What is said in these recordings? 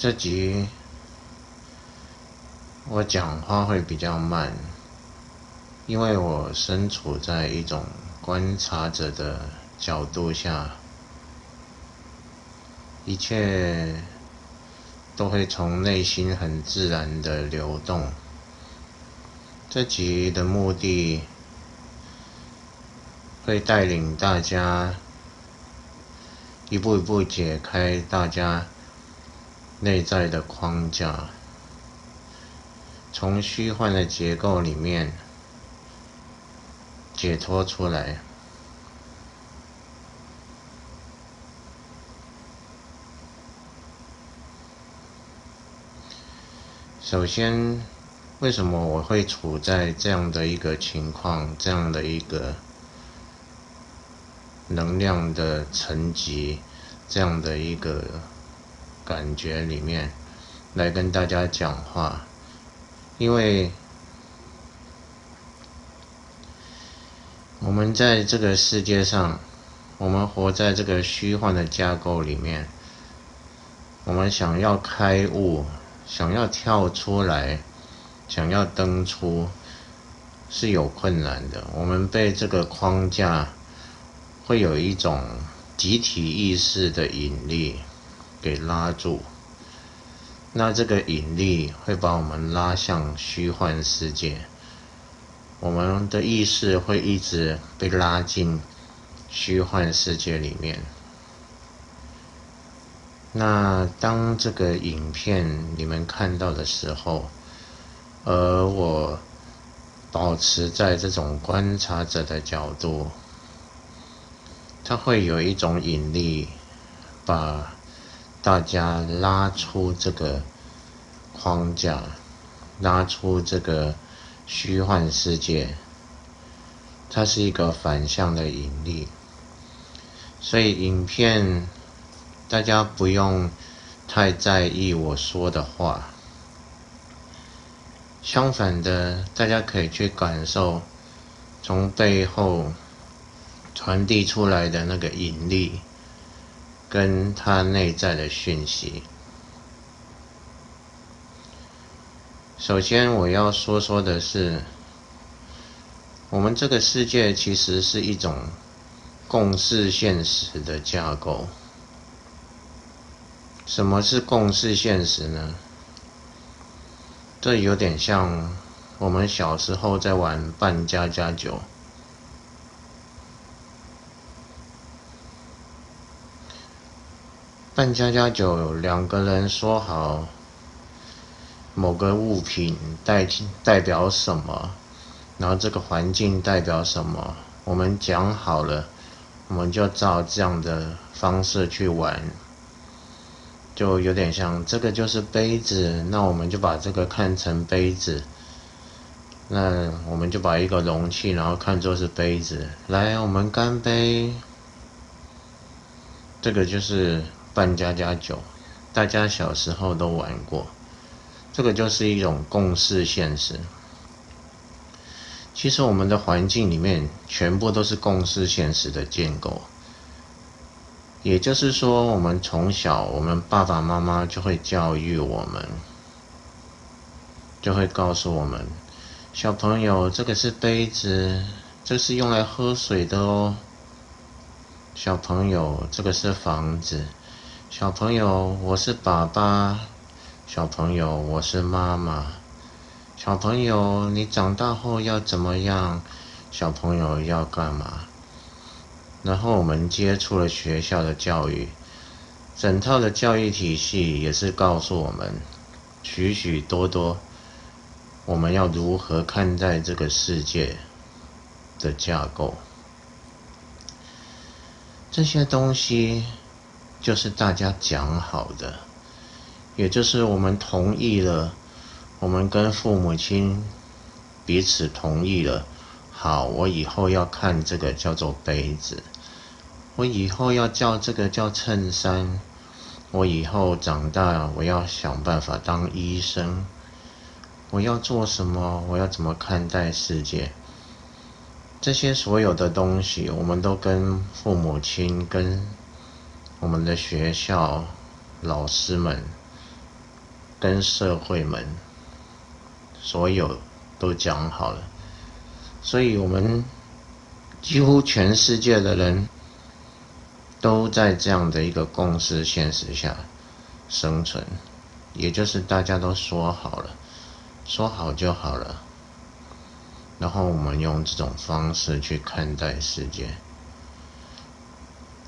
这集我讲话会比较慢，因为我身处在一种观察者的角度下，一切都会从内心很自然的流动。这集的目的会带领大家一步一步解开大家内在的框架，从虚幻的结构里面解脱出来。首先，为什么我会处在这样的一个情况，这样的一个能量的层级，这样的一个感觉里面来跟大家讲话？因为我们在这个世界上，我们活在这个虚幻的架构里面，我们想要开悟，想要跳出来，想要登出是有困难的。我们被这个框架会有一种集体意识的引力给拉住，那这个引力会把我们拉向虚幻世界，我们的意识会一直被拉进虚幻世界里面。那当这个影片你们看到的时候，而我保持在这种观察者的角度，它会有一种引力把大家拉出这个框架，拉出这个虚幻世界，它是一个反向的引力。所以影片大家不用太在意我说的话，相反的，大家可以去感受从背后传递出来的那个引力跟它内在的讯息。首先我要说的是，我们这个世界其实是一种共识现实的架构。什么是共识现实呢？这有点像我们小时候在玩扮家家酒。扮家家酒，两个人说好某个物品代表什么，然后这个环境代表什么，我们讲好了，我们就照这样的方式去玩。就有点像这个就是杯子，那我们就把这个看成杯子，那我们就把一个容器然后看作是杯子，来我们干杯。这个就是扮家家酒，大家小时候都玩过，这个就是一种共识现实。其实我们的环境里面全部都是共识现实的建构，也就是说，我们从小，我们爸爸妈妈就会教育我们，就会告诉我们，小朋友，这个是杯子，这是用来喝水的哦。小朋友，这个是房子。小朋友，我是爸爸。小朋友，我是妈妈。小朋友，你长大后要怎么样？小朋友要干嘛？然后我们接触了学校的教育，整套的教育体系也是告诉我们许许多多我们要如何看待这个世界的架构。这些东西就是大家讲好的，也就是我们同意了，我们跟父母亲彼此同意了，好，我以后要看这个叫做杯子，我以后要叫这个叫衬衫，我以后长大我要想办法当医生，我要做什么，我要怎么看待世界。这些所有的东西我们都跟父母亲跟我们的学校老师们跟社会们所有都讲好了，所以我们几乎全世界的人都在这样的一个共识现实下生存，也就是大家都说好了，说好就好了，然后我们用这种方式去看待世界。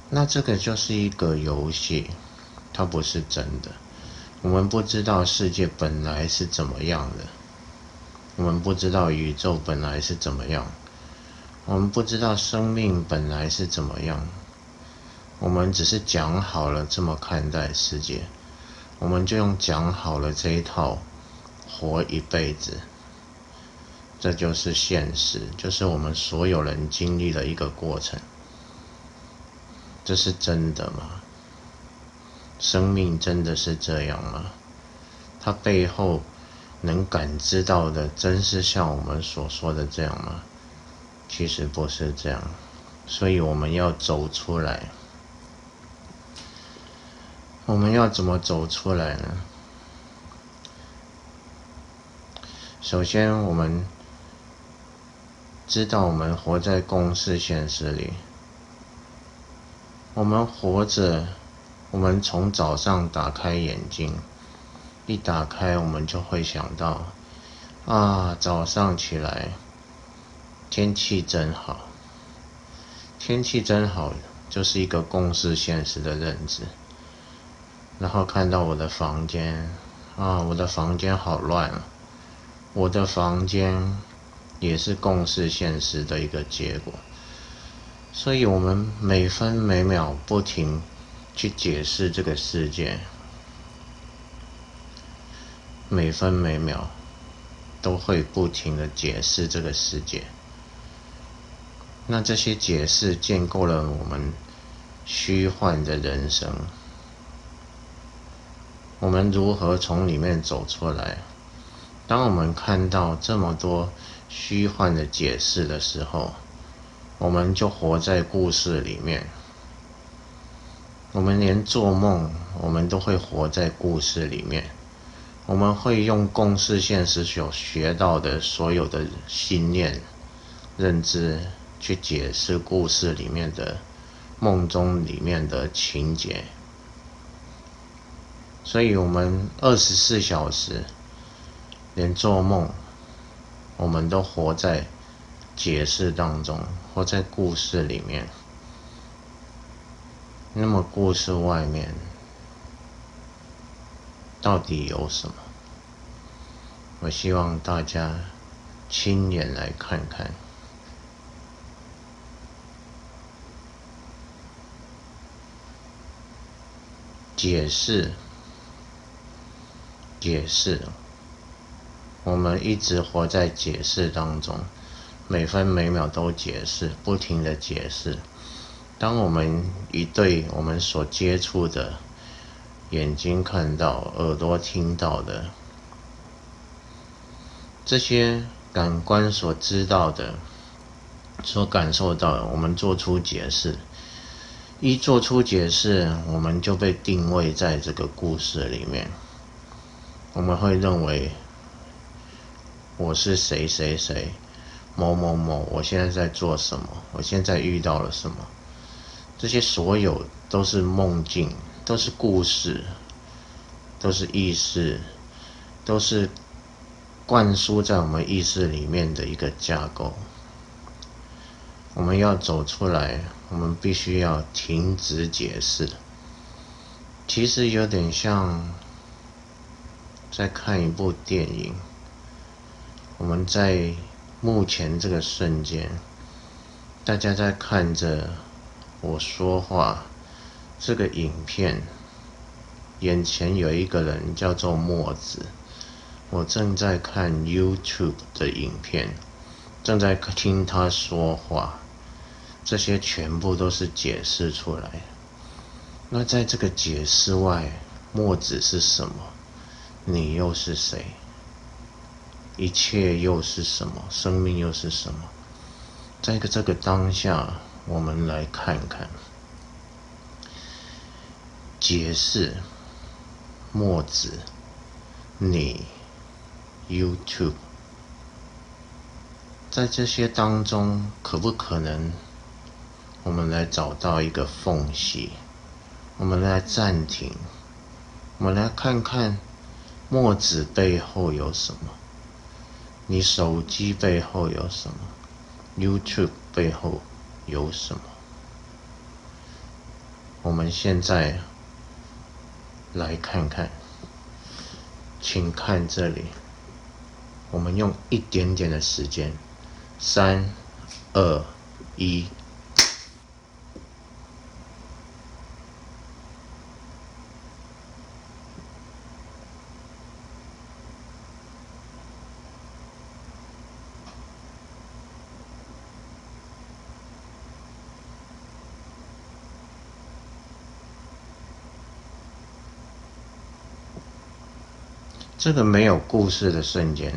那这个就是一个游戏，它不是真的。我们不知道世界本来是怎么样的，我们不知道宇宙本来是怎么样，我们不知道生命本来是怎么样，我们只是讲好了这么看待世界，我们就用讲好了这一套活一辈子。这就是现实，就是我们所有人经历的一个过程。这是真的吗？生命真的是这样吗？它背后能感知到的真是像我们所说的这样吗？其实不是这样，所以我们要走出来。我们要怎么走出来呢？首先我们知道我们活在共识现实里，我们活着，我们从早上打开眼睛，一打开我们就会想到，早上起来，天气真好，天气真好，就是一个共识现实的认知。然后看到我的房间，我的房间好乱啊，我的房间也是共识现实的一个结果。所以我们每分每秒不停去解释这个世界，每分每秒都会不停的解释这个世界。那这些解释建构了我们虚幻的人生。我们如何从里面走出来？当我们看到这么多虚幻的解释的时候，我们就活在故事里面。我们连做梦，我们都会活在故事里面。我们会用共识现实所学到的所有的信念、认知去解释故事里面的梦中里面的情节。所以我们24小时连做梦，我们都活在解释当中，活在故事里面。那么故事外面到底有什么？我希望大家亲眼来看看。解释，我们一直活在解释当中，每分每秒都解释，不停的解释。当我们一对我们所接触的，眼睛看到，耳朵听到的，这些感官所知道的，所感受到的，我们做出解释。一做出解释，我们就被定位在这个故事里面。我们会认为我是谁谁谁，某某某，我现在在做什么，我现在遇到了什么。这些所有都是梦境，都是故事，都是意识，都是灌输在我们意识里面的一个架构。我们要走出来，我们必须要停止解释。其实有点像在看一部电影，我们在目前这个瞬间，大家在看着我说话这个影片，眼前有一个人叫做墨子，我正在看 YouTube 的影片，正在听他说话，这些全部都是解释出来的。那在这个解释外，墨子是什么？你又是谁？一切又是什么？生命又是什么？在这个当下，我们来看看解释墨子你、YouTube，在这些当中，可不可能我们来找到一个缝隙，我们来暂停，我们来看看墨子背后有什么，你手机背后有什么， YouTube 背后有什么。我们现在来看看，请看这里，我们用一点点的时间，3、2、1。这个没有故事的瞬间，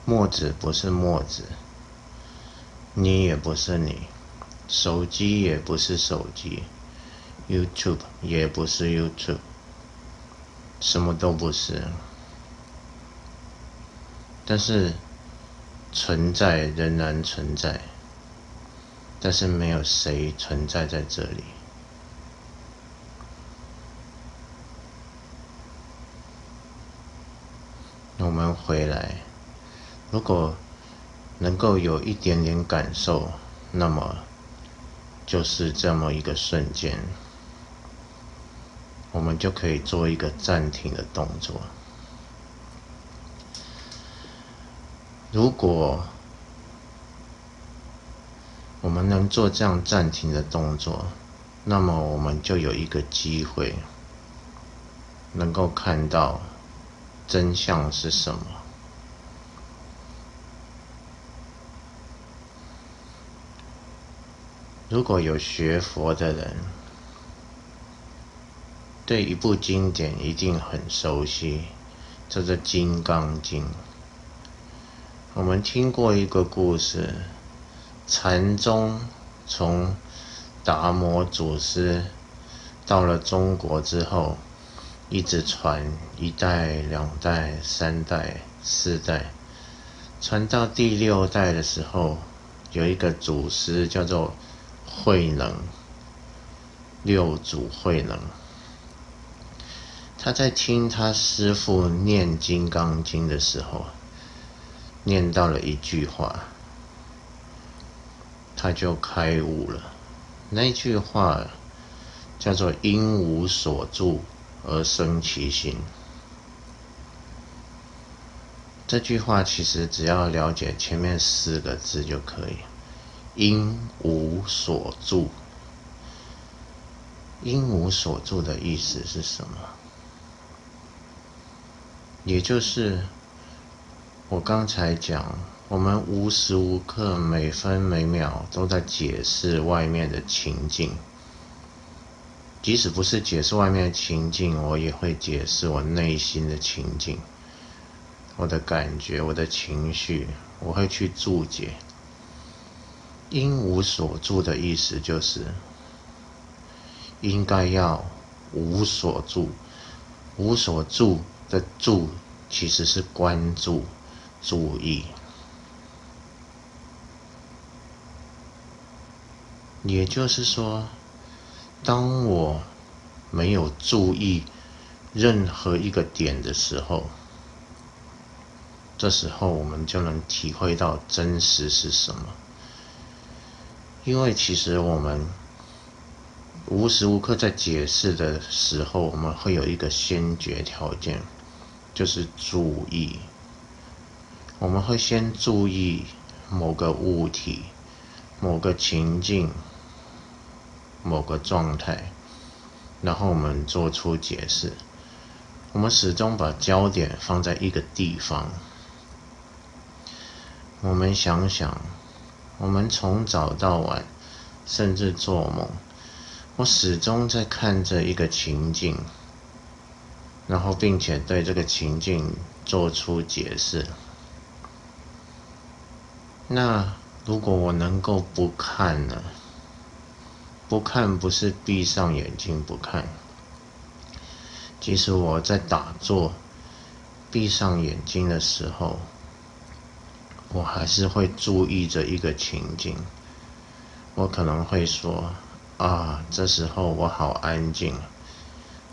墨子不是墨子，你也不是你，手机也不是手机， YouTube 也不是 YouTube， 什么都不是。但是存在仍然存在，但是没有谁存在在这里。我们回来，如果能够有一点点感受，那么就是这么一个瞬间，我们就可以做一个暂停的动作。如果我们能做这样暂停的动作，那么我们就有一个机会能够看到真相是什么。如果有学佛的人，对一部经典一定很熟悉，叫做《金刚经》。我们听过一个故事，禅宗从达摩祖师到了中国之后，一直传1代、2代、3代、4代，传到第6代的时候，有一个祖师叫做慧能，六祖慧能。他在听他师父念《金刚经》的时候，念到了一句话，他就开悟了。那句话叫做因无所住而生其心。这句话其实只要了解前面4个字就可以，因无所住。因无所住的意思是什么？也就是我刚才讲，我们无时无刻每分每秒都在解释外面的情境，即使不是解释外面的情境，我也会解释我内心的情境，我的感觉，我的情绪，我会去注解。因无所住的意思就是应该要无所住。无所住的住其实是关注、注意。也就是说，当我没有注意任何一个点的时候，这时候我们就能体会到真实是什么。因为其实我们无时无刻在解释的时候，我们会有一个先决条件，就是注意。我们会先注意某个物体、某个情境、某个状态，然后我们做出解释。我们始终把焦点放在一个地方。我们想想，我们从早到晚，甚至做梦，我始终在看着一个情境，然后并且对这个情境做出解释。那如果我能够不看呢？不看不是闭上眼睛不看，即使我在打坐闭上眼睛的时候，我还是会注意着一个情景。我可能会说啊，这时候我好安静，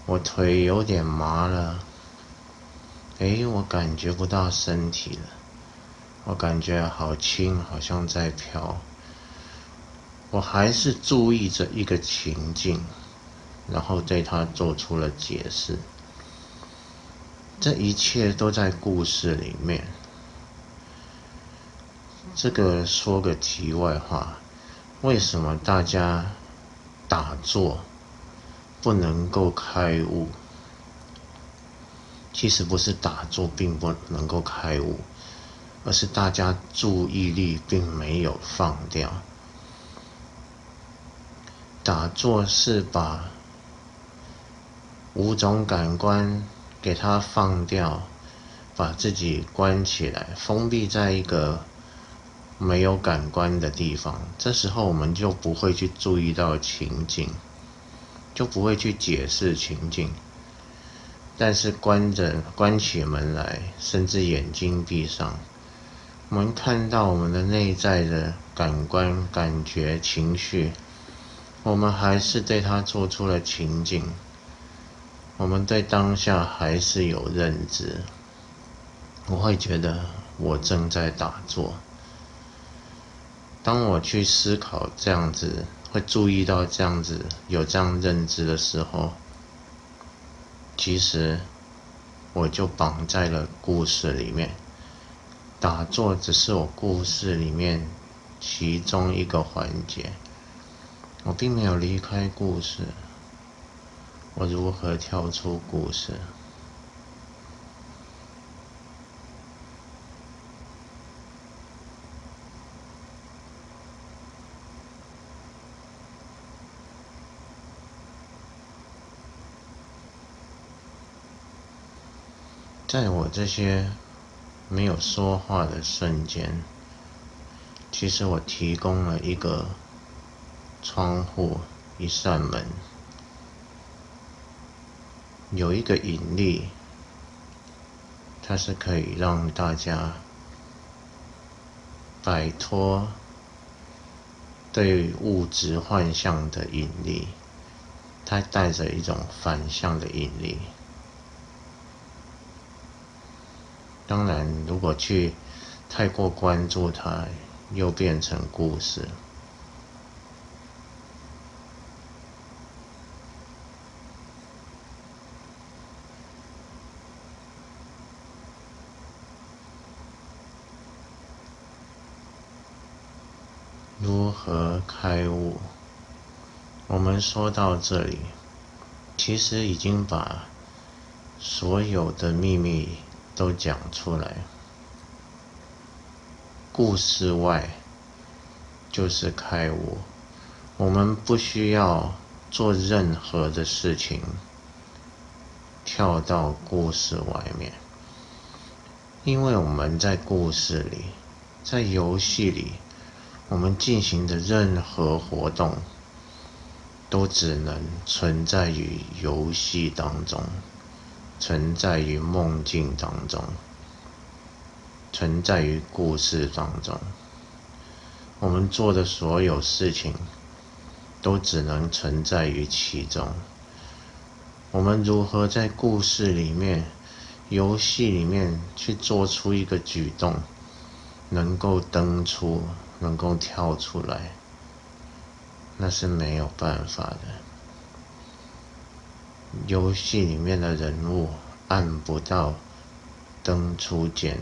我腿有点麻了，我感觉不到身体了，我感觉好轻，好像在飘。我还是注意着一个情境，然后对它做出了解释。这一切都在故事里面。这个说个题外话，为什么大家打坐不能够开悟？其实不是打坐并不能够开悟，而是大家注意力并没有放掉。打坐是把五种感官给它放掉，把自己关起来，封闭在一个没有感官的地方。这时候我们就不会去注意到情境，就不会去解释情境。但是关起门来，甚至眼睛闭上，我们看到我们的内在的感官、感觉、情绪，我们还是对它做出了情境，我们对当下还是有认知。我会觉得我正在打坐。当我去思考这样子，会注意到这样子，有这样认知的时候，其实我就绑在了故事里面。打坐只是我故事里面其中一个环节，我并没有离开故事。我如何跳出故事？在我这些没有说话的瞬间，其实我提供了一个窗户，一扇门，有一个引力，它是可以让大家摆脱对物质幻象的引力，它带着一种反向的引力。当然，如果去太过关注它，又变成故事。如何开悟？我们说到这里，其实已经把所有的秘密都讲出来。故事外就是开悟，我们不需要做任何的事情，跳到故事外面，因为我们在故事里，在游戏里，我们进行的任何活动都只能存在于游戏当中，存在于梦境当中，存在于故事当中。我们做的所有事情都只能存在于其中。我们如何在故事里面、游戏里面去做出一个举动，能够登出，能够跳出来，那是没有办法的。游戏里面的人物按不到登出键，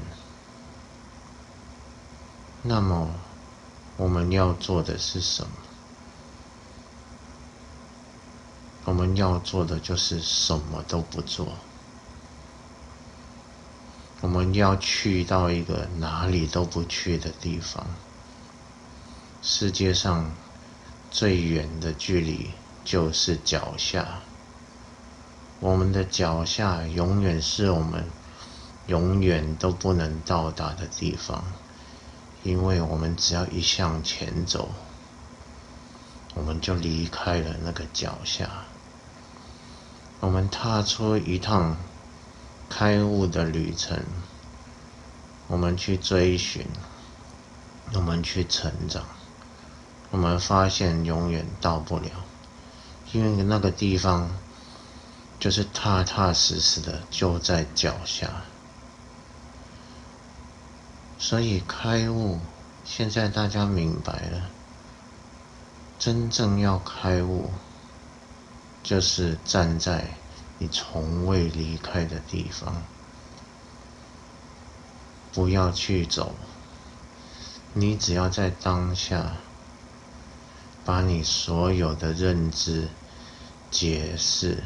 那么我们要做的是什么？我们要做的就是什么都不做。我们要去到一个哪里都不去的地方。世界上最远的距离就是脚下。我们的脚下永远是我们永远都不能到达的地方，因为我们只要一向前走，我们就离开了那个脚下。我们踏出一趟开悟的旅程，我们去追寻，我们去成长，我们发现永远到不了，因为那个地方就是踏踏实实的就在脚下。所以开悟，现在大家明白了，真正要开悟，就是站在你从未离开的地方，不要去走，你只要在当下，把你所有的认知、解释，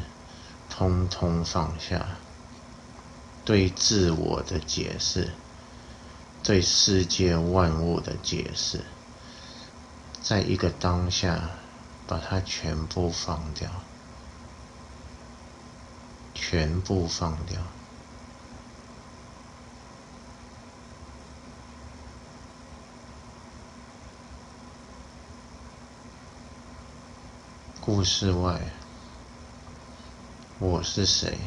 通通放下，对自我的解释，对世界万物的解释，在一个当下，把它全部放掉，全部放掉。故事外，我是谁？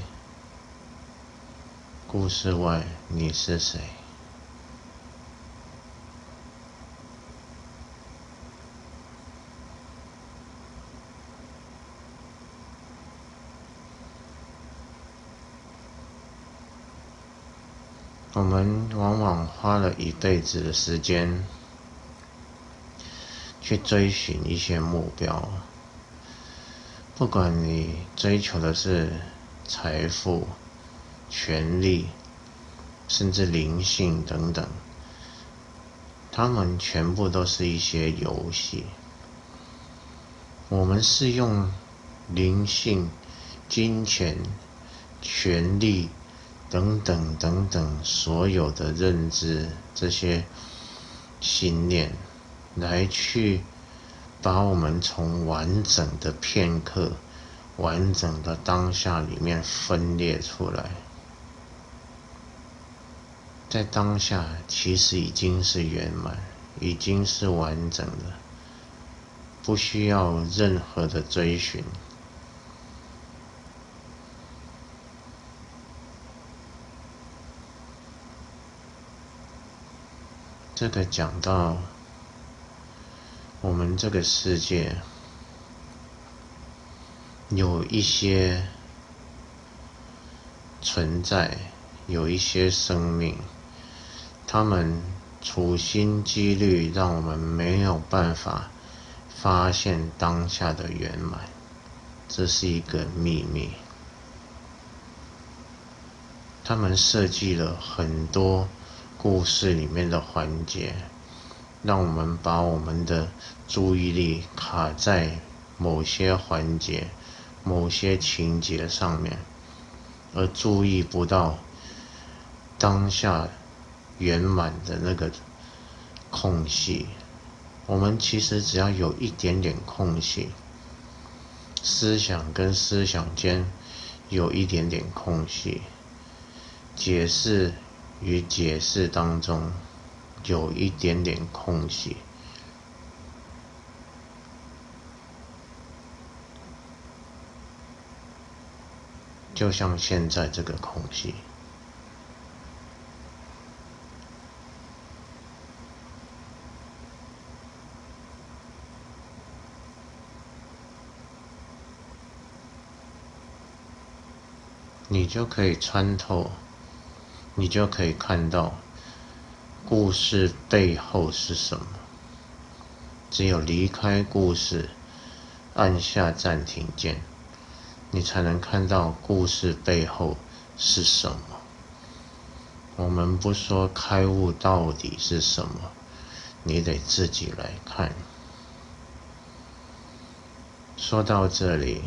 故事外，你是谁？我们往往花了一辈子的时间去追寻一些目标，不管你追求的是财富、权力，甚至灵性等等，它们全部都是一些游戏。我们是用灵性、金钱、权力等等等等所有的认知，这些信念来去把我们从完整的片刻、完整的当下里面分裂出来。在当下其实已经是圆满，已经是完整的，不需要任何的追寻。这个讲到我们这个世界有一些存在，有一些生命，他们处心积虑让我们没有办法发现当下的圆满，这是一个秘密。他们设计了很多故事里面的环节，让我们把我们的注意力卡在某些环节、某些情节上面，而注意不到当下圆满的那个空隙。我们其实只要有一点点空隙，思想跟思想间有一点点空隙，解释与解释当中有一点点空隙，就像现在这个空隙。你就可以穿透，你就可以看到故事背后是什么。只有离开故事，按下暂停键，你才能看到故事背后是什么。我们不说开悟到底是什么，你得自己来看。说到这里，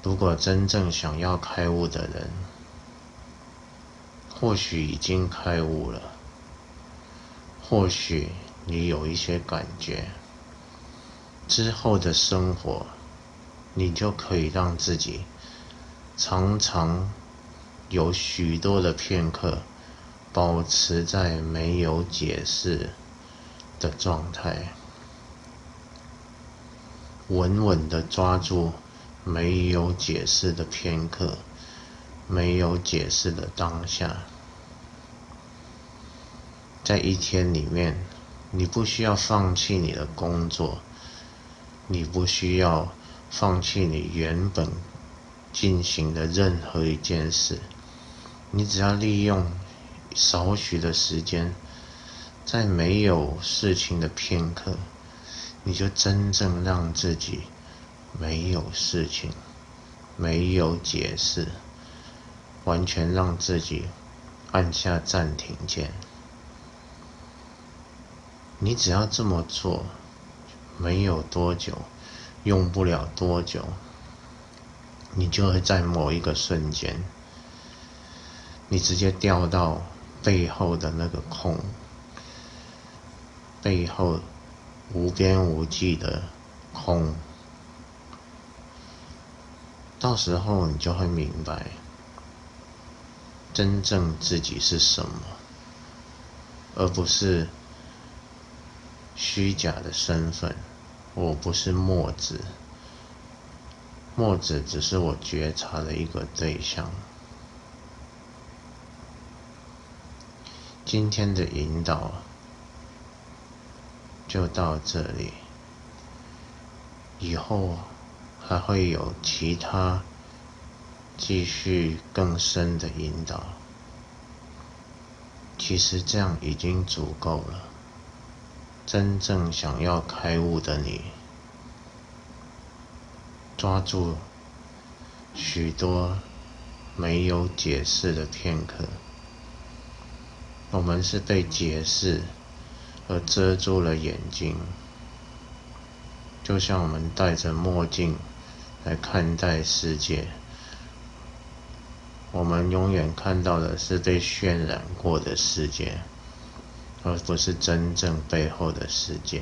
如果真正想要开悟的人，或许已经开悟了，或许你有一些感觉，之后的生活，你就可以让自己常常有许多的片刻，保持在没有解释的状态，稳稳地抓住没有解释的片刻，没有解释的当下。在一天里面，你不需要放弃你的工作，你不需要放弃你原本进行的任何一件事，你只要利用少许的时间，在没有事情的片刻，你就真正让自己没有事情，没有解释，完全让自己按下暂停键。你只要这么做，没有多久，用不了多久，你就会在某一个瞬间，你直接掉到背后的那个空，背后无边无际的空。到时候你就会明白，真正自己是什么，而不是虚假的身份。我不是墨子，墨子只是我觉察的一个对象。今天的引导就到这里，以后还会有其他继续更深的引导。其实这样已经足够了。真正想要开悟的你，抓住许多没有解释的片刻。我们是被解释而遮住了眼睛，就像我们戴着墨镜来看待世界，我们永远看到的是被渲染过的世界，而不是真正背后的世界。